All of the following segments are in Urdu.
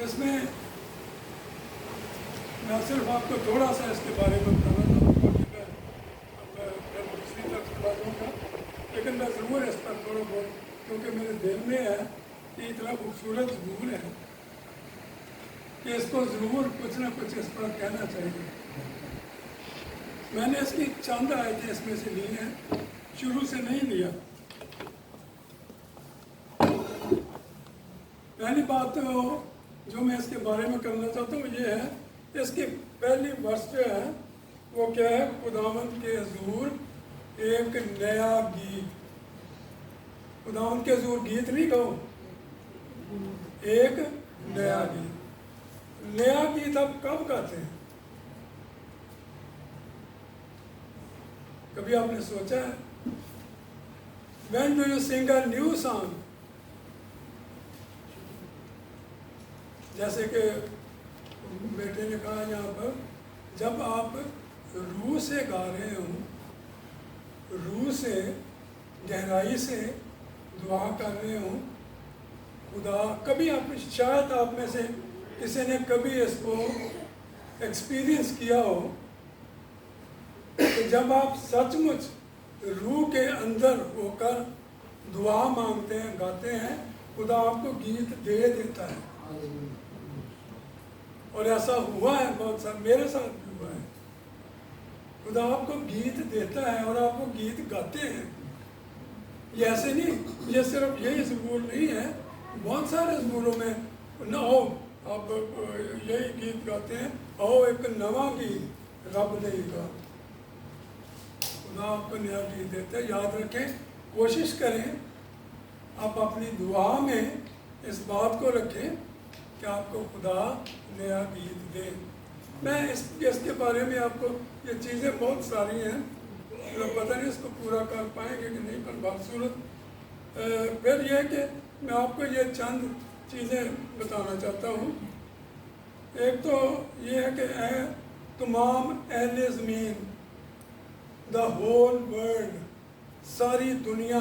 اس میں میں صرف آپ کو تھوڑا سا اس کے بارے میں بتانا چاہوں گا کہ میں دوسری طرف چلا جاؤں گا، لیکن میں ضرور اس پر تھوڑا بہت، کیونکہ میرے دل میں ہے کہ اتنا خوبصورت ضرور ہے کہ اس کو ضرور کچھ نہ کچھ اس پر کہنا چاہیے۔ میں نے اس کی چند آیتیں اس میں سے لی ہیں، شروع سے نہیں لیا۔ پہلی بات تو جو میں اس کے بارے میں کرنا چاہتا ہوں یہ ہے، اس کی پہلی ورس جو ہے وہ کیا ہے؟ خداوند کے حضور ایک نیا گیت۔ خداوند کے حضور گیت نہیں کہو، ایک نیا گیت۔ نیا گیت آپ کب گاتے ہیں؟ کبھی آپ نے سوچا ہے؟ When do you sing a new song؟ جیسے کہ بیٹے نے کہا یہاں پر، جب آپ روح سے گا رہے ہوں، روح سے گہرائی سے دعا کر رہے ہوں، خدا کبھی آپ شاید آپ میں سے کسی نے کبھی اس کو ایکسپیرئنس کیا ہو کہ جب آپ سچ مچ روح کے اندر ہو کر دعا مانگتے ہیں، گاتے ہیں، خدا آپ کو گیت دے دیتا ہے۔ اور ایسا ہوا ہے بہت سا، میرے ساتھ بھی ہوا ہے۔ خدا آپ کو گیت دیتا ہے اور آپ وہ گیت گاتے ہیں۔ یہ ایسے نہیں، یہ صرف یہی ضرور نہیں ہے، بہت سارے ضروروں میں نہ ہو آپ یہی گیت گاتے ہیں، آؤ ایک نواں گیت رب نے گا۔ خدا آپ کو نیا گیت دیتا ہے۔ یاد رکھیں، کوشش کریں آپ اپنی دعا میں اس بات کو رکھیں کہ آپ کو خدا نیا گیت دے۔ میں اس کے بارے میں آپ کو، یہ چیزیں بہت ساری ہیں، پتہ نہیں اس کو پورا کر پائیں گے کہ نہیں، پر بصورت پھر یہ کہ میں آپ کو یہ چند چیزیں بتانا چاہتا ہوں۔ ایک تو یہ ہے کہ اے تمام اہل زمین، دا ہول ورلڈ، ساری دنیا،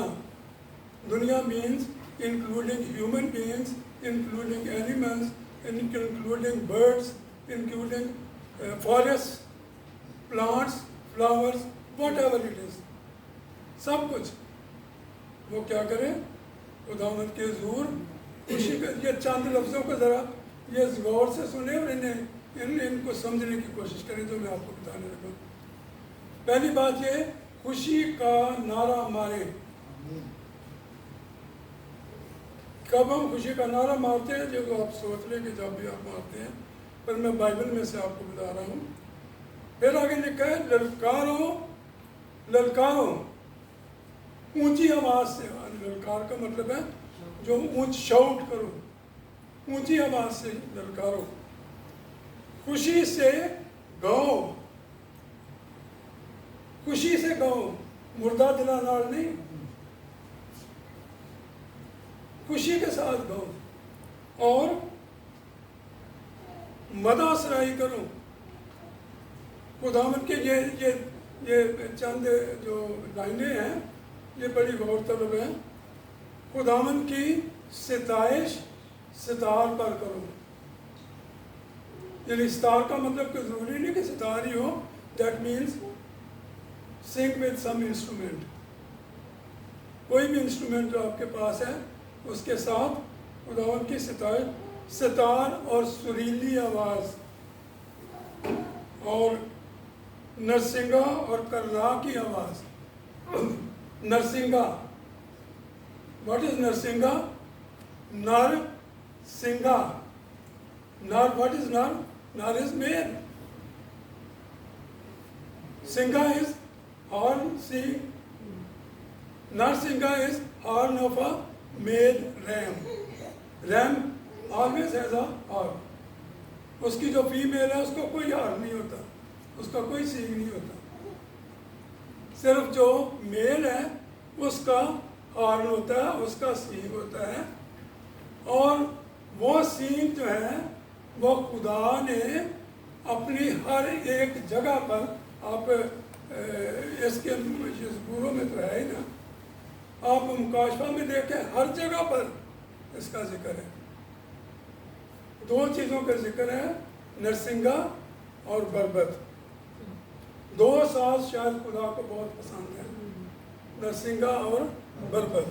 دنیا means including human beings, including animals, including birds, including forests, plants, flowers, whatever it is، سب کچھ وہ کیا کریں؟ خداوند کے حضور خوشی کا۔ یہ چند لفظوں کو ذرا یہ غور سے سنیں اور ان کو سمجھنے کی کوشش کریں جو میں آپ کو بتانے لگا۔ پہلی بات یہ، خوشی کا نعرہ مارے۔ کب ہم خوشی کا نعرہ مارتے ہیں؟ جو آپ سوچ لیں کہ جب بھی آپ مارتے ہیں، پر میں بائبل میں سے آپ کو بتا رہا ہوں۔ پھر آگے لکھا ہے للکارو، للکارو اونچی آواز سے۔ للکار کا مطلب ہے جو اونچ، شاؤٹ کرو، اونچی آواز سے للکارو، خوشی سے گاؤ، خوشی سے گاؤ، مردہ دلا نال نہیں، خوشی کے ساتھ گاؤ، اور مدح سرائی کرو۔ خداوند کے یہ چند جو لائنیں ہیں یہ بڑی غور طلب ہیں۔ خداوند کی ستائش ستار پر کرو، یعنی ستار کا مطلب کہ ضروری نہیں کہ ستار ہی ہو، دیٹ مینس سنگ وتھ سم انسٹرومنٹ، کوئی بھی انسٹرومنٹ جو آپ کے پاس ہے اس کے ساتھ خداوند کی ستائش، ستار اور سریلی آواز اور نرسنگا اور کرلا کی آواز۔ نرسنگا، واٹ از نرسنگا؟ نر سنگا، نر، واٹ از نر؟ نر از میل، سنگا از ہارن، سی نر سنگا is horn of a male ram. Ram always has a horn, اس کی جو فیمیل ہے اس کو کوئی ہارن نہیں ہوتا، اس کا کوئی سینگ نہیں ہوتا، صرف جو میل ہے اس کا ہارن ہوتا ہے، اس کا سینگ ہوتا ہے۔ اور وہ سینگ جو ہے وہ خدا نے اپنی ہر ایک جگہ پر، آپ اس کے زبوروں میں تو ہے ہی نا، آپ مکاشفہ میں دیکھیں ہر جگہ پر اس کا ذکر ہے۔ دو چیزوں کا ذکر ہے، نرسنگا اور بربت۔ دو ساز شاید خدا کو بہت پسند ہے، نرسنگا اور بربت۔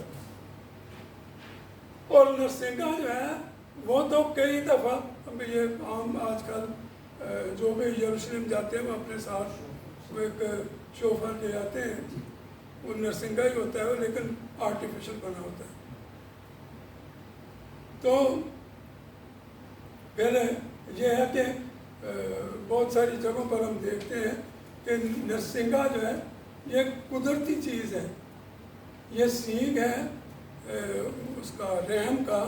اور نرسنگا جو ہے وہ تو کئی دفعہ، اب یہ عام آج کل جو بھی یروشلم جاتے ہیں وہ اپنے ساتھ وہ ایک شوفر لے آتے ہیں، وہ نرسنگا ہی ہوتا ہے لیکن آرٹیفیشل بنا ہوتا ہے۔ تو پہلے یہ ہے کہ بہت ساری جگہوں پر ہم دیکھتے ہیں کہ نرسنگا جو ہے یہ قدرتی چیز ہے، یہ سینگ ہے، اس کا رحم کا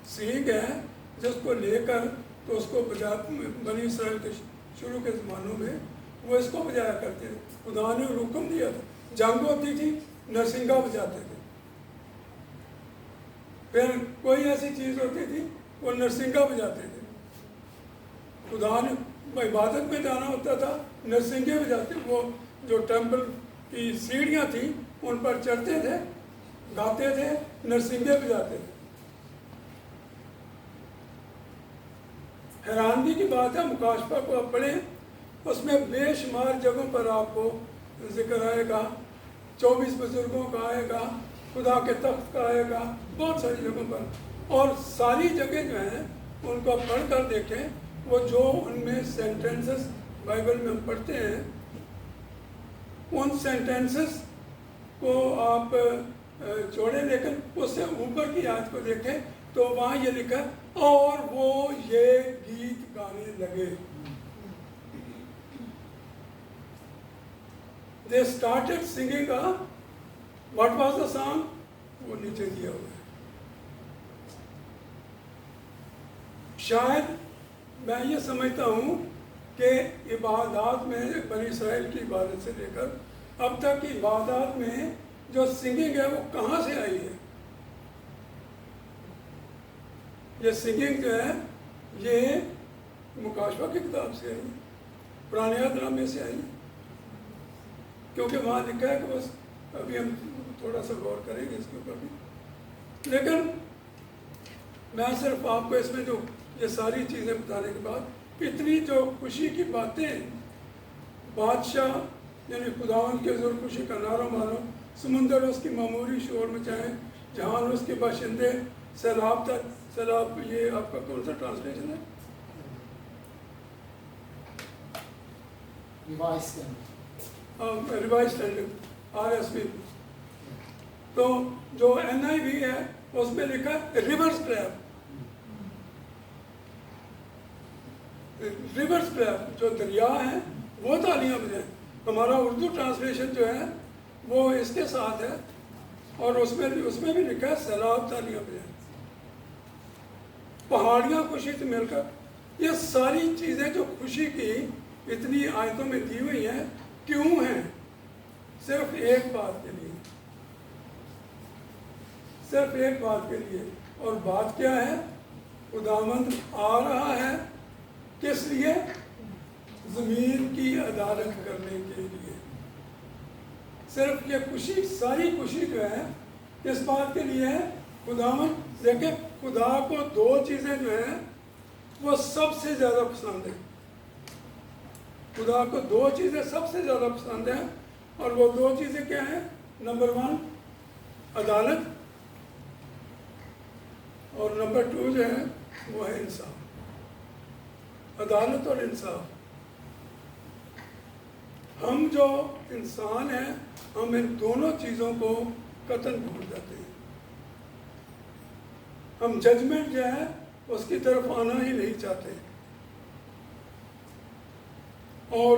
سینگ ہے، جس کو لے کر تو اس کو بنی اسرائیل کے شروع کے زمانوں میں وہ اس کو بجایا کرتے تھے۔ خدا نے حکم دیا تھا، جنگ ہوتی تھی نرسنگا بجاتے تھے، پھر کوئی ایسی چیز ہوتی تھی وہ نرسنگا بجاتے تھے۔ خدا نے عبادت میں جانا ہوتا تھا، نرسنگے بجاتے، وہ جو ٹیمپل کی سیڑھیاں تھیں ان پر چڑھتے تھے، گاتے تھے، نرسنگے بجاتے تھے۔ حیرانگی کی بات ہے، مکاشفہ کو آپ پڑھیں، اس میں بے شمار جگہوں پر آپ کو ذکر آئے گا، 24 بزرگوں کا آئے گا، خدا کے تخت کا آئے گا، بہت ساری جگہوں پر۔ اور ساری جگہ جو ہیں ان کو پڑھ کر دیکھیں، وہ جو ان میں سینٹینسز بائبل میں ہم پڑھتے ہیں، ان سینٹینسز کو آپ چھوڑیں، لیکن اس سے اوپر کی آیت کو دیکھیں تو وہاں یہ لکھا اور وہ یہ گیت گانے لگے۔ They started singing what was the song؟ وہ نیچے دیا ہوا ہے۔ شاید میں یہ سمجھتا ہوں کہ عبادات میں بنی اسرائیل کی عبادت سے لے کر اب تک کی عبادات میں جو سنگنگ ہے وہ کہاں سے آئی ہے؟ یہ سنگنگ جو ہے یہ مکاشفہ کی کتاب سے آئی ہے، پرانے عہد نامے سے آئی ہے، کیونکہ وہاں لکھا ہے کہ بس ابھی ہم تھوڑا سا غور کریں گے اس کے اوپر بھی۔ لیکن میں صرف آپ کو اس میں جو یہ ساری چیزیں بتانے کے بعد اتنی جو خوشی کی باتیں، بادشاہ یعنی خداوند کے حضور خوشی کا نعرہ مارو، سمندر اس کی معموری شور مچائیں، جہان اس کے باشندے سیلاب تک۔ سیلاب یہ آپ کا کون سا ٹرانسلیشن ہے؟ Revise standard RSV۔ تو جو NIV ہے اس میں لکھا ہے ریورس کلیپ۔ ریورس کلیپ جو دریا ہے وہ تالیاں بجائیں۔ ہمارا اردو ٹرانسلیشن جو ہے وہ اس کے ساتھ ہے، اور اس میں بھی لکھا ہے سیلاب تالیاں بجائیں، پہاڑیاں خوشی سے مل کر۔ یہ ساری چیزیں جو خوشی کی اتنی آیتوں میں دی ہوئی ہیں، کیوں ہیں؟ صرف ایک بات کے لیے، صرف ایک بات کے لیے۔ اور بات کیا ہے؟ خداوند آ رہا ہے، کس لیے؟ زمین کی عدالت کرنے کے لیے۔ صرف یہ خوشی، ساری خوشی جو ہے کس بات کے لیے ہے؟ خداوند، دیکھیں خدا کو دو چیزیں جو ہیں وہ سب سے زیادہ پسند ہیں۔ خدا کو دو چیزیں سب سے زیادہ پسند ہیں، اور وہ دو چیزیں کیا ہیں؟ نمبر 1 عدالت، اور نمبر 2 جو ہے وہ ہے انصاف۔ عدالت اور انصاف۔ ہم جو انسان ہیں ہم ان دونوں چیزوں کو قطعاً بھول جاتے ہیں۔ ہم ججمنٹ جو ہے اس کی طرف آنا ہی نہیں چاہتے، اور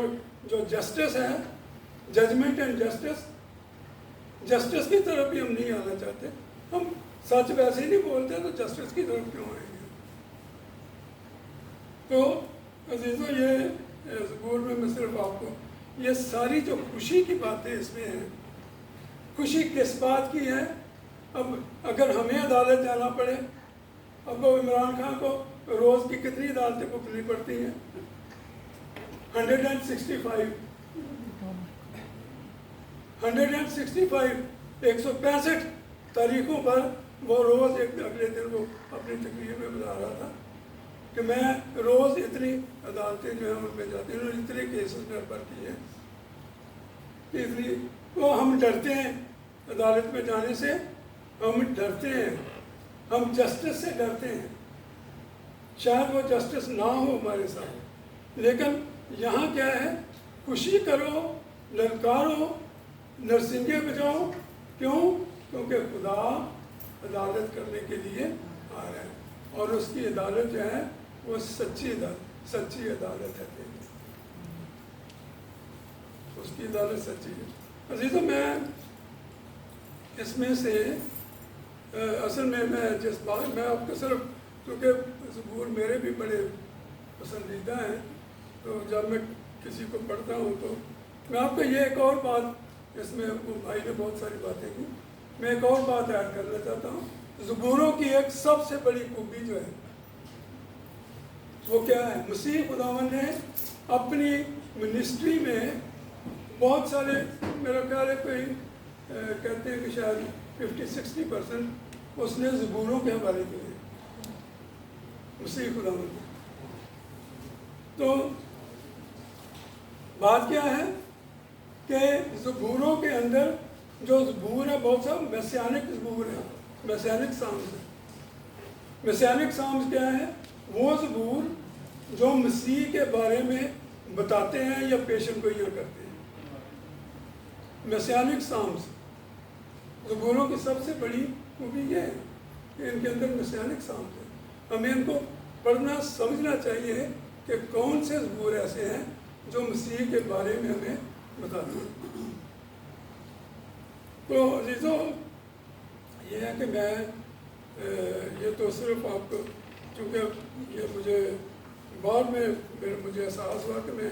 جو جسٹس ہے، ججمنٹ اینڈ جسٹس کی طرف بھی ہم نہیں آنا چاہتے۔ ہم سچ ویسے ہی نہیں بولتے تو جسٹس کی طرف کیوں آئیں گے؟ تو عزیزوں، یہ زبور میں صرف آپ کو یہ ساری جو خوشی کی باتیں اس میں ہیں، خوشی کس بات کی ہے؟ اب اگر ہمیں عدالت جانا پڑے، اب وہ عمران خان کو روز کی کتنی عدالتیں بھگتنی پڑتی ہیں؟ 165 165 تاریخوں پر وہ روز ایک اگلے دن وہ اپنی تقریر میں بتا رہا تھا کہ میں روز اتنی عدالتیں جو ہیں ان میں جاتی ہیں، انہوں نے اتنے کیسز میرے پر کیے ہیں کہ اتنی وہ ہم ڈرتے ہیں عدالت میں جانے سے، ہم ڈرتے ہیں، ہم جسٹس سے ڈرتے ہیں، شاید وہ جسٹس نہ ہو ہمارے ساتھ، لیکن یہاں کیا ہے، خوشی کرو، للکارو، نرسنگے بجاؤ، کیوں؟ کیونکہ خدا عدالت کرنے کے لیے آ رہا ہے، اور اس کی عدالت جو ہے وہ سچی عدالت ہے، اس کی عدالت سچی ہے۔ عزیزوں، میں اس میں سے اصل میں جس بات میں آپ کو صرف، کیونکہ زبور میرے بھی بڑے پسندیدہ ہیں، تو جب میں کسی کو پڑھتا ہوں تو میں آپ کو یہ ایک اور بات، اس میں وہ بھائی نے بہت ساری باتیں کی، میں ایک اور بات ایڈ کرنا چاہتا ہوں۔ زبوروں کی ایک سب سے بڑی خوبی جو ہے وہ کیا ہے؟ مسیح خداوند نے اپنی منسٹری میں بہت سارے، میرا خیال ہے کوئی کہتے ہیں کہ شاید 50-60% اس نے زبوروں کے حوالے کیے ہیں، مسیح خداوند نے۔ تو بات کیا ہے کہ زبوروں کے اندر جو زبور ہے، بہت سا میسیانک زبور ہے، میسیانک سامز ہے۔ میسیانک سامز کیا ہے؟ وہ زبور جو مسیح کے بارے میں بتاتے ہیں یا پیشن گوئیاں کرتے ہیں، میسیانک سامز زبوروں کی سب سے بڑی خوبی یہ ہے کہ ان کے اندر میسیانک سامز ہے۔ ہمیں ان کو پڑھنا سمجھنا چاہیے کہ کون سے زبور ایسے ہیں جو مسیح کے بارے میں ہمیں بتاتے ہیں۔ تو عزیزوں، یہ ہے کہ میں یہ تو صرف آپ کو، چونکہ یہ مجھے بعد میں مجھے احساس ہوا کہ میں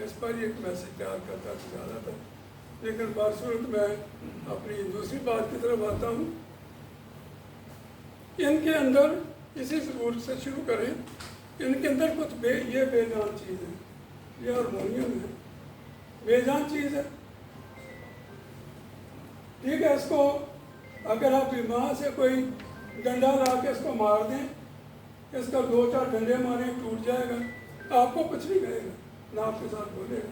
اس پر ہی ایک میسیج تیار کرتا جا رہا تھا، لیکن بصورت میں اپنی دوسری بات کی طرف آتا ہوں۔ ان کے اندر اسی زبور سے شروع کریں، ان کے اندر کچھ یہ بے جان چیز ہے، یہ ہارمونیم ہے، بے جان چیز ہے، ٹھیک ہے۔ اس کو اگر آپ وہاں سے کوئی ڈنڈا لا کے اس کو مار دیں، اس کا 2-4 ڈنڈے ماریں، ٹوٹ جائے گا، آپ کو کچھ نہیں کہے گا، نہ آپ کے ساتھ بولے گا،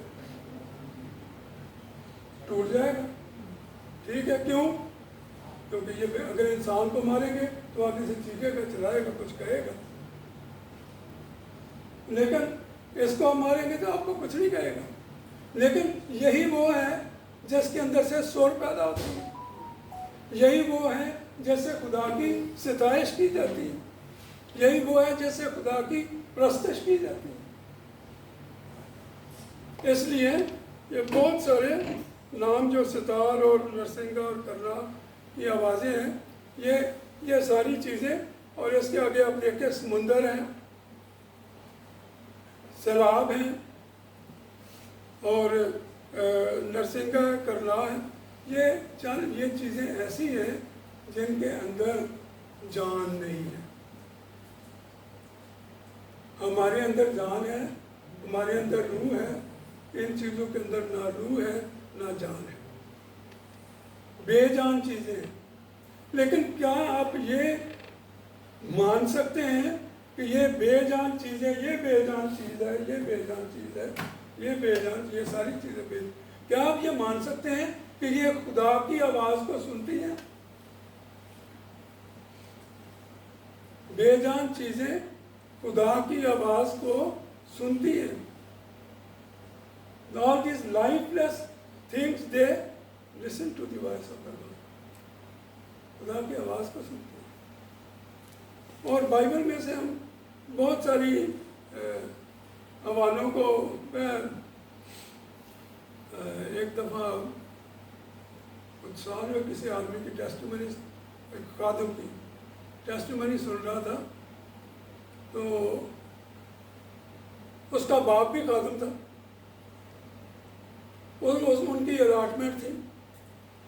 ٹوٹ جائے گا، ٹھیک ہے۔ کیوں؟ کیونکہ یہ اگر انسان کو ماریں گے تو آگے سے چیخے گا، چلائے گا، کچھ کہے گا، لیکن اس کو ماریں گے تو آپ کو کچھ نہیں کہے گا۔ لیکن یہی وہ ہے جس کے اندر سے سور پیدا ہوتی ہے، یہی وہ ہے جس سے خدا کی ستائش کی جاتی ہے، یہی وہ ہے جس سے خدا کی پرستش کی جاتی ہے۔ اس لیے یہ بہت سارے نام جو ستار اور نرسنگا اور کرنا کی آوازیں ہیں، یہ ساری چیزیں، اور اس کے آگے آپ دیکھیں سمندر ہیں، سیلاب ہیں، اور نرسنگا کرنا ہے، یہ چیزیں ایسی ہیں جن کے اندر جان نہیں ہے۔ ہمارے اندر جان ہے، ہمارے اندر روح ہے، ان چیزوں کے اندر نہ روح ہے نہ جان ہے، بے جان چیزیں ہیں۔ لیکن کیا آپ یہ مان سکتے ہیں کہ یہ بے جان چیزیں، یہ بے جان چیز ہے، یہ بے جان چیز ہے، یہ بے جان، یہ ساری چیزیں بے جان، کیا آپ یہ مان سکتے ہیں کہ یہ خدا کی آواز کو سنتی ہیں؟ بے جان چیزیں خدا کی آواز کو سنتی ہیں۔ All these lifeless things, they listen to the voice of the Lord. خدا کی آواز کو سنتی ہیں۔ اور بائبل میں سے ہم بہت ساری حوالوں کو، میں ایک دفعہ کچھ سال میں کسی آدمی کی ٹیسٹیمنی، ایک خادم کی ٹیسٹیمنی سن رہا تھا، تو اس کا باپ بھی خادم تھا، ان کی الاٹمنٹ تھی،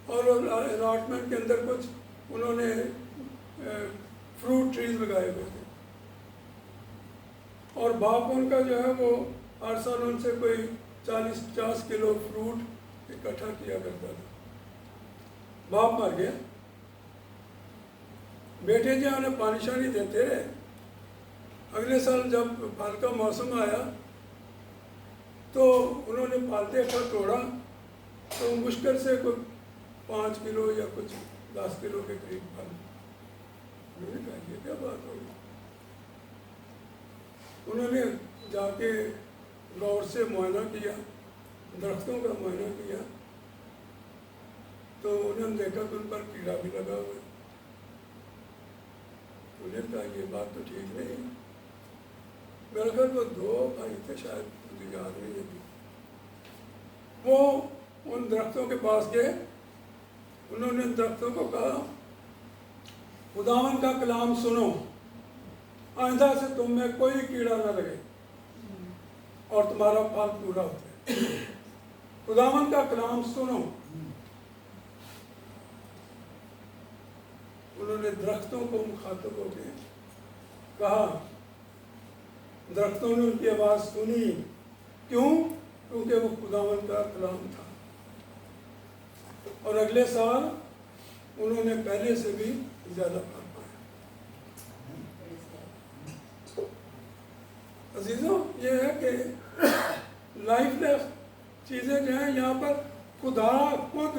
اور الاٹمنٹ کے اندر کچھ انہوں نے فروٹ ٹریز لگائے ہوئے تھے، اور باپ ان کا جو ہے وہ ہر سال ان سے کوئی 40-50 کلو فروٹ اکٹھا کیا کرتا تھا۔ باپ مر گیا، بیٹے جو انہیں پانی شانی دیتے رہے، اگلے سال جب پھل کا موسم آیا تو انہوں نے پالتے پھل توڑا تو مشکل سے کوئی 5 کلو یا کچھ 10 کلو کے قریب پھل. میں نے کہا یہ کیا بات ہوگی. انہوں نے جا کے غور سے معائنہ کیا, درختوں کا معائنہ کیا, تو انہوں نے دیکھا کہ ان پر کیڑا بھی لگا ہوا ہے. انہوں نے کہا یہ بات تو ٹھیک نہیں. میرے گھر وہ 2 بھائی تھے, شاید مجھے یاد نہیں ہے. وہ ان درختوں کے پاس گئے, انہوں نے درختوں کو کہا خداوند کا کلام سنو, آئندہ سے تم میں کوئی کیڑا نہ لگے اور تمہارا پھل پورا ہوتا ہے. خداوند کا کلام سنو. انہوں نے درختوں کو مخاطب ہو کے کہا, درختوں نے ان کی آواز سنی. کیوں؟ کیونکہ وہ خداوند کا کلام تھا. اور اگلے سال انہوں نے پہلے سے بھی زیادہ پھل پایا. عزیزوں, یہ ہے کہ لائف لیس چیزیں جو ہیں, یہاں پر خدا خود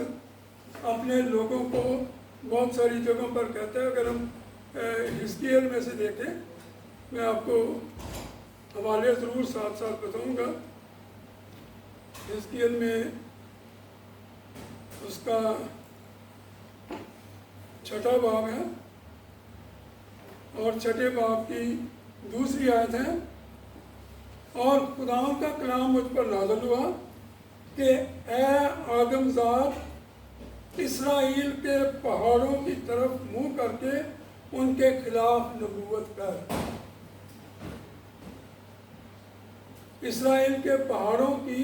اپنے لوگوں کو بہت ساری جگہوں پر کہتا ہے. اگر ہم حزقیل میں سے دیکھیں, میں آپ کو حوالے ضرور ساتھ ساتھ بتاؤں گا. حزقیل میں اس کا 6واں باب ہے اور 6 باب کی 2 آیت ہے. اور خداوند کا کلام مجھ پر نازل ہوا کہ اے آدم ذات, اسرائیل کے پہاڑوں کی طرف منہ کر کے ان کے خلاف نبوت کر. اسرائیل کے پہاڑوں کی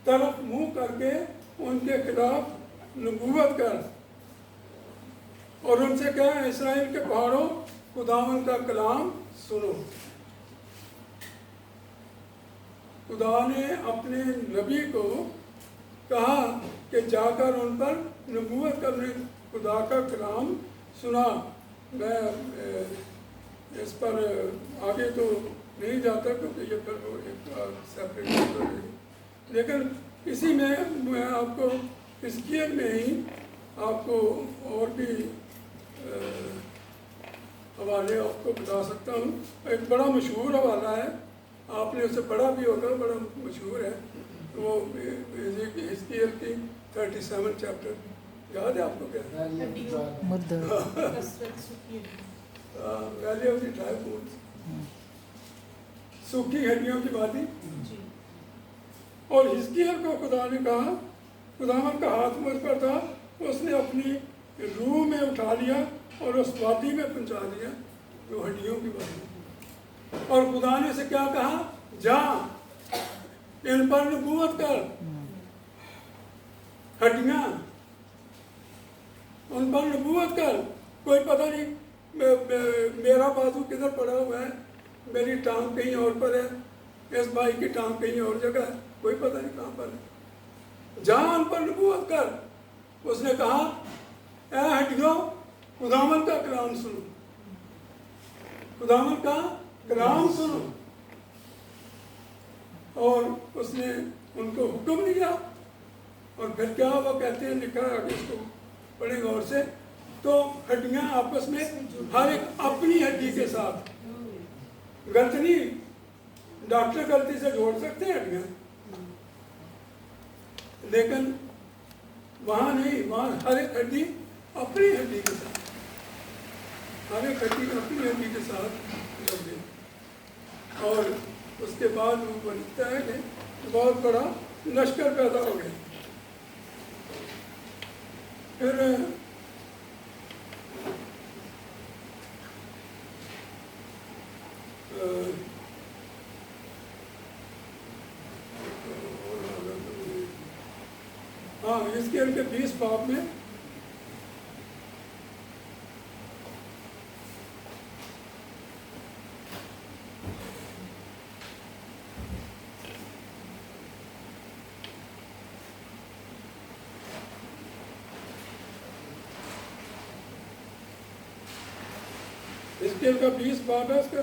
طرف منہ کر کے ان کے خلاف نبوت کر. اور ان سے کہا, اسرائیل کے پہاڑوں, خداوند کا کلام سنو. خدا نے اپنے نبی کو کہا کہ جا کر ان پر نبوت کرنے. خدا کا کلام سنا. میں اس پر آگے تو نہیں جاتا کیونکہ یہ پھر وہ ایک سیپریٹ ہے, لیکن اسی میں آپ کو حزقیل میں ہی آپ کو اور بھی حوالے آپ کو بتا سکتا ہوں. ایک بڑا مشہور حوالہ ہے, آپ نے اسے پڑھا بھی ہوگا, بڑا مشہور ہے. وہ حزقیل کی 37 چیپٹر یاد ہے آپ کو؟ کیا valley of the drawee bones, سوکھی ہڈیوں کی وادی. اور حزقیل کو خدا نے کہا, خداوند کا ہاتھ مجھ پر تھا, اس نے اپنی روح میں اٹھا لیا اور اس وادی میں پہنچا دیا جو ہڈیوں کی وادی. اور خدا نے اسے کیا کہا, جا ان پر نبوت کر. ہڈیاں, ان پر نبوت کر. کوئی پتہ نہیں میرا بازو کدھر پڑا ہوا ہے, میری ٹانگ کہیں اور پر ہے, اس بھائی کی ٹانگ کہیں اور جگہ ہے, کوئی پتہ نہیں کہاں پر ہے. جہاں ان پر نبوت کر. اس نے کہا, اے ہڈیوں, خداوند کا کلام سنو. خداوند کا کلام سنو. اور اس نے ان کو حکم دیا. اور پھر کیا وہ کہتے ہیں, لکھا ہے, اس کو پڑھیں غور سے, تو ہڈیاں آپس میں ہر ایک اپنی ہڈی کے ساتھ, غلط نہیں, ڈاکٹر غلطی سے جوڑ سکتے ہیں ہڈیاں, لیکن وہاں نہیں, وہاں ہر ایک ہڈی اپنی ہڈی کے ساتھ, ہر ایک ہڈی اپنی ہڈی کے ساتھ لگ گئی. اور اس کے بعد وہ لکھتا ہے کہ بہت بڑا لشکر پیدا ہو گیا. پھر ہاں, حزقیل کے 20 باب میں حزقیل کا 20 باب ہے, اس کا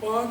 5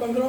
15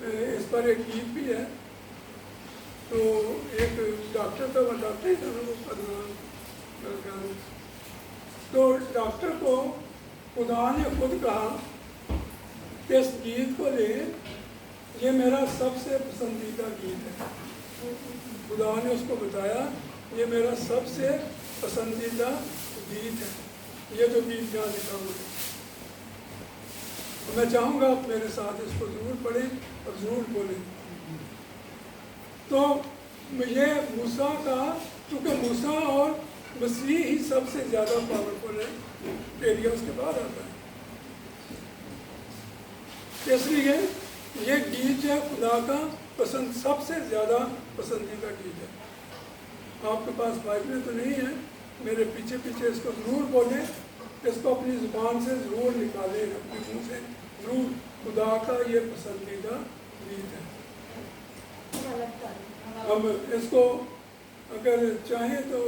اس پر ایک گیت بھی ہے. تو ایک ڈاکٹر تھا, وہ ڈاکٹر ہی تھا نا, وہ پدمان. تو ڈاکٹر کو خدا نے خود کہا کہ اس گیت کو لے, یہ میرا سب سے پسندیدہ گیت ہے. خدا نے اس کو بتایا یہ میرا سب سے پسندیدہ گیت ہے, یہ جو گیت یہاں لکھا ہوا ہے. میں چاہوں گا آپ میرے ساتھ اس کو ضرور پڑھیں اور ضرور بولیں. تو یہ موسیٰ کا, کیونکہ موسیٰ اور مسیح ہی سب سے زیادہ پاورفل ہے, ایریا اس کے بعد آتا ہے. اس لیے یہ گیت جو ہے خدا کا سب سے زیادہ پسندیدہ گیت ہے. آپ کے پاس بائبلیں تو نہیں ہے, میرے پیچھے پیچھے اس کو ضرور بولیں, اس کو اپنی زبان سے ضرور نکالیں, اپنے منہ سے ضرور. خدا کا یہ پسندیدہ گیت ہے. ہم اس کو اگر چاہیں تو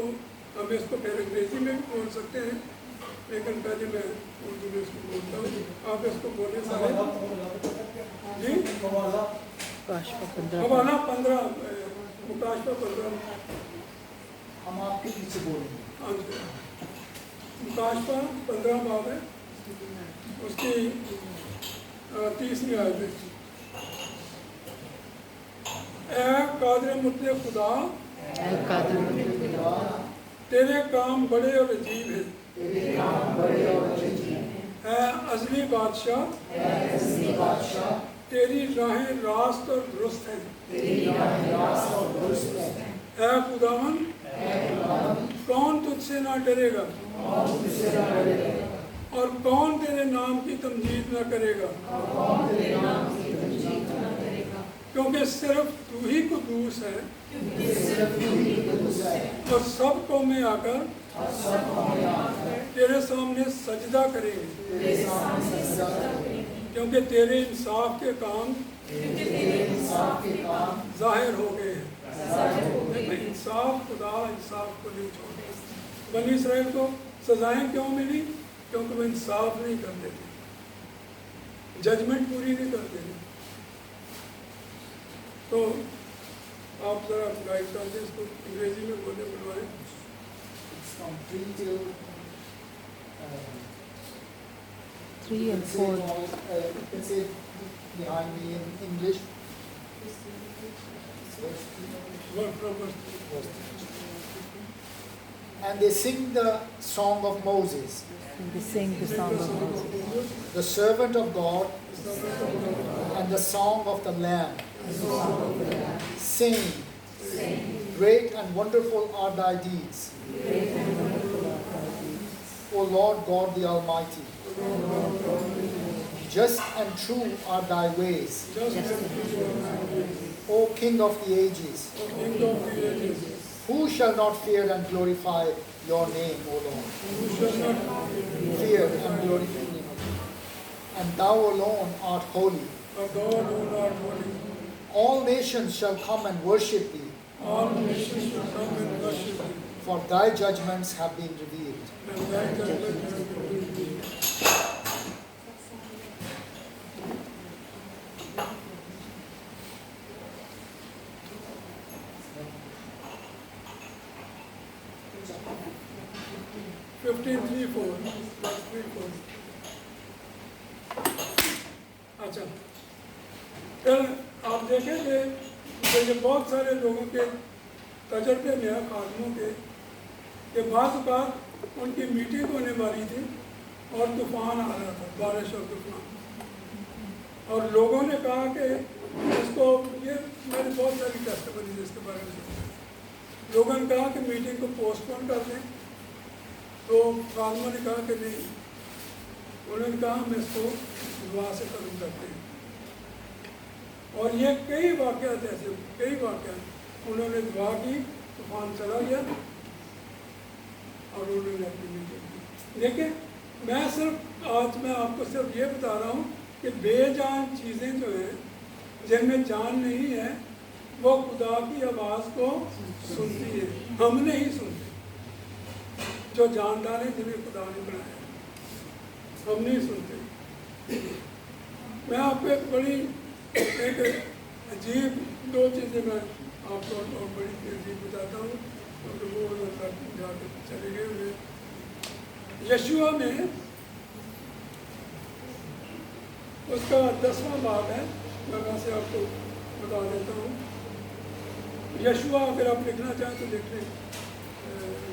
ہم اس کو پھر انگریزی میں بھی بول سکتے ہیں, لیکن پہلے میں اردو میں اس کو بولتا ہوں. آپ اس کو بولیں سارے. جی حوالہ 15 مکاشفہ 15 ہم آپ کے پیچھے بولیں گے. ہاں جی, مکاشفہ 15 باب ہے, اس کی 30ویں آیت ہے. اے قادر مطلق خدا, تیرے کام بڑے اور عجیب ہیں. اے ازلی بادشاہ, تیری راہیں راست اور درست ہیں. اے خداوند, کون تجھ سے نہ ڈرے گا, اور کون تیرے نام کی تمجید نہ کرے گا, کیونکہ صرف تو ہی قدوس ہے, اور سب قومیں آ کر تیرے سامنے سجدہ کریں گے, کیونکہ تیرے انصاف کے کام ظاہر ہو گئے ہیں. انصاف, خدا انصاف کو نہیں چھوڑے. بنی اسرائیل کو سزائیں کیوں ملی؟ کیونکہ وہ انصاف نہیں کرتے تھے, ججمنٹ پوری نہیں کرتے تھے. تو آپ ذرا گائڈ کر دیں اس کو, انگریزی میں بولے بلوائیں. From 3 till 3 and 4. You can say behind me in English. Word from verse 3. And they sing the song of Moses, And they sing the song of Moses, the servant of God, and the song of the Lamb, saying, Great and wonderful are thy deeds, O Lord God the Almighty. Just and true are thy ways, O King of the ages. Who shall not fear and glorify your name, O Lord? Fear and glorify your name. And thou alone art holy. All nations shall come and worship thee, for thy judgments have been revealed. 15:3-4. اچھا, پھر آپ دیکھیں کہ بہت سارے لوگوں کے تجربے میں ہے, خادموں کے, کہ بعض اوقات ان کی میٹنگ ہونے والی تھی اور طوفان آ رہا تھا, بارش اور طوفان, اور لوگوں نے کہا کہ اس کو, یہ میں نے بہت ساری ٹیسٹمنی اس کے بارے میں سنا, لوگوں نے کہا کہ میٹنگ کو پوسٹ پون کر دیں. تو خادموں نے کہا کہ نہیں, انہوں نے کہا ہم اس کو دعا سے ختم کرتے ہیں. اور یہ کئی واقعات ایسے, کئی واقعات انہوں نے دعا کی, طوفان چلا گیا اور انہوں نے اپنی میٹنگ کی. دیکھیں, میں صرف آج میں آپ کو صرف یہ بتا رہا ہوں کہ بے جان چیزیں جو ہیں جن میں جان نہیں ہے وہ خدا کی آواز کو سنتی ہے, ہم نہیں سنتے. جو جاندار ہیں جنہیں خدا نے بنایا, ہم نہیں سنتے. میں آپ کو ایک بڑی ایک عجیب دو چیزیں میں آپ کو اور بڑی عجیب بتاتا ہوں کیونکہ وہ جا کے چلے گئے ہوئے. یشوع میں اس کا 10واں باب ہے, میں وہاں سے آپ کو بتا دیتا ہوں. یشوع اگر آپ لکھنا چاہیں تو لکھ لیں.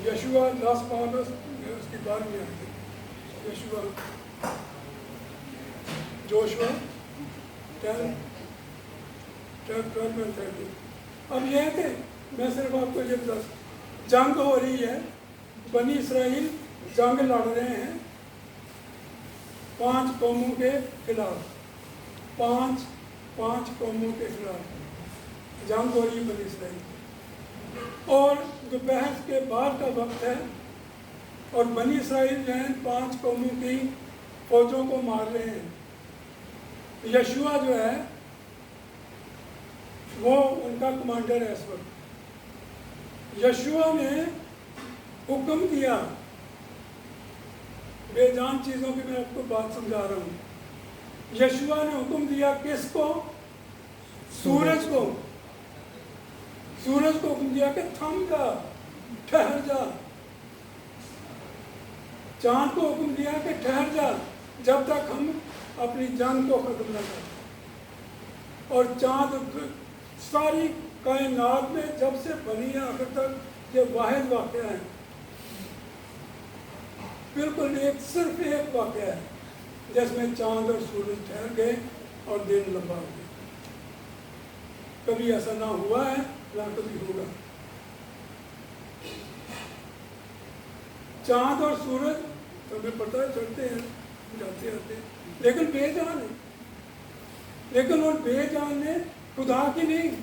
یشوع 10 باب ہے, اس کی 12ویں آیت ہے. یشوع جوشوا 10, 12 and 13. اب یہ ہے کہ میں صرف آپ کو یہ بتا, جنگ ہو رہی ہے, بنی اسرائیل جنگ لڑ رہے ہیں 5 قوموں کے خلاف, 5 قوموں کے خلاف جنگ ہو رہی ہے بنی اسرائیل. اور دوپہر کے بعد کا وقت ہے اور بنی اسرائیل جو ہیں 5 قوموں کی فوجوں کو مار رہے ہیں. یشوع جو ہے وہ ان کا کمانڈر ہے اس وقت. یشوع نے حکم دیا, بے جان چیزوں کی میں آپ کو بات سمجھا رہا ہوں. یشوع نے حکم دیا کس کو؟ سورج کو. سورج کو حکم دیا کہ تھم جا, ٹھہر جا. چاند کو حکم دیا کہ ٹھہر جا جب تک ہم اپنی جنگ کو ختم نہ کریں. اور چاند ساری کائنات میں جب سے بنی ہے آخر تک یہ واحد واقعہ ہے, بالکل صرف ایک واقعہ ہے جس میں چاند اور سورج ٹھہر گئے اور دن لمبا ہو گیا. کبھی ایسا نہ ہوا ہے نہ کبھی ہوگا. چاند اور سورج تو ہمیں پتہ چلتے ہیں, جاتے آتے ہیں, لیکن بے جان ہے. لیکن وہ بے جان نے خدا کی نہیں,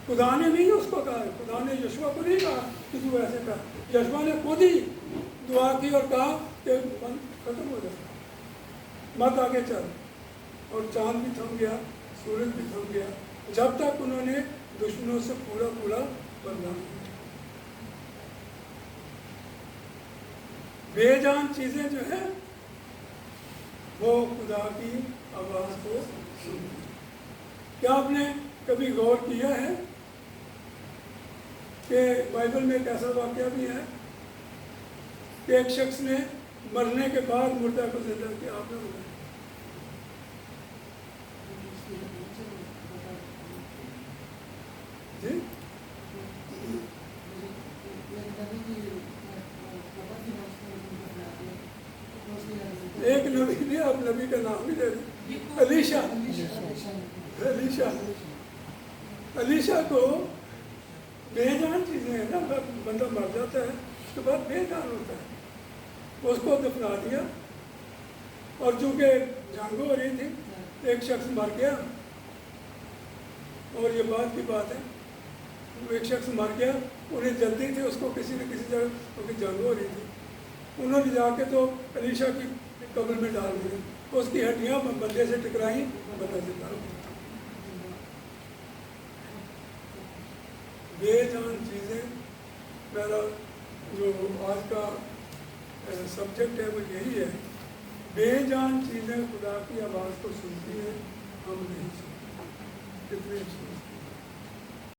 خدا نے نہیں اس کو کہا, خدا نے یشوع کو نہیں کہا کہ تو ایسے کہا. یشوع نے خود ہی دعا کی اور کہا کہ ختم ہو جائے, مت آگے چل. اور چاند بھی تھم گیا, سورج بھی تھم گیا, جب تک انہوں نے دشمنوں سے پورا بدلا. بے جان چیزیں جو ہیں وہ خدا کی آواز کو سنتی. کیا آپ نے کبھی غور کیا ہے کہ بائبل میں ایک ایسا واقعہ بھی ہے کہ ایک شخص نے مرنے کے بعد مردہ کو زندہ کیا؟ آپ نے بتایا جی؟ ایک نبی نے, آپ نبی کا نام بھی لے لیں, علیشا کو بے جان چیزیں ہیں نا, بندہ مر جاتا ہے اس کے بعد بے جان ہوتا ہے. اس کو دفنا دیا اور چونکہ جنگ ہو رہی تھی ایک شخص مر گیا, اور یہ بات کی بات ہے, ایک شخص مر گیا, انہیں جلدی تھی اس کو کسی نہ کسی جگہ, کیونکہ جنگ ہو رہی تھی. انہوں نے جا کے تو علیشا کی قبر میں ڈال دیا, اس کی ہڈیاں بندے سے ٹکرائیں, بندہ زندہ ہو گیا. بے جان چیزیں, میرا جو آج کا سبجیکٹ ہے وہ یہی ہے. بے جان چیزیں خدا کی آواز کو سنتی ہیں, ہم نہیں سنتے. کتنے